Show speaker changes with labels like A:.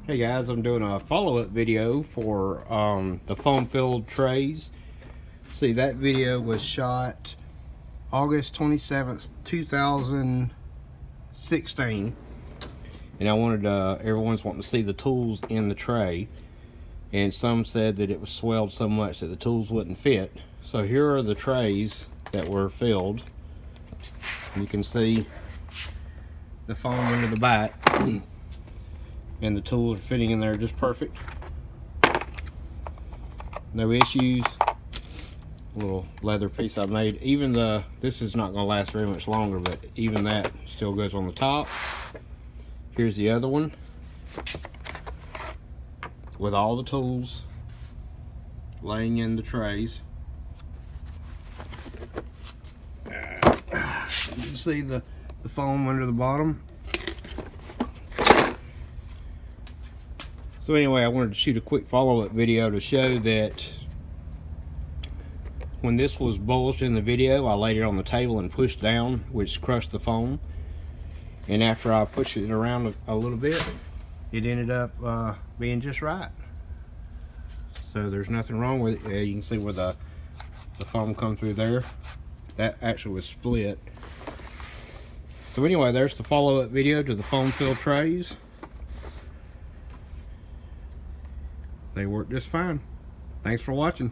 A: Hey guys, I'm doing a follow-up video for the foam-filled trays. See, that video was shot August 27th, 2016, and I wanted everyone's wanting to see the tools in the tray, and some said that it was swelled so much that the tools wouldn't fit. So here are the trays that were filled. You can see the foam under the back. And the tools are fitting in there just perfect. No issues. Little leather piece I made. Even this is not going to last very much longer, but even that still goes on the top. Here's the other one with all the tools laying in the trays. You can see the foam under the bottom. So anyway, I wanted to shoot a quick follow-up video to show that when this was bulged in the video, I laid it on the table and pushed down, which crushed the foam. And after I pushed it around a little bit, it ended up being just right. So there's nothing wrong with it. You can see where the foam come through there. That actually was split. So anyway, there's the follow-up video to the foam-filled trays. They work just fine. Thanks for watching.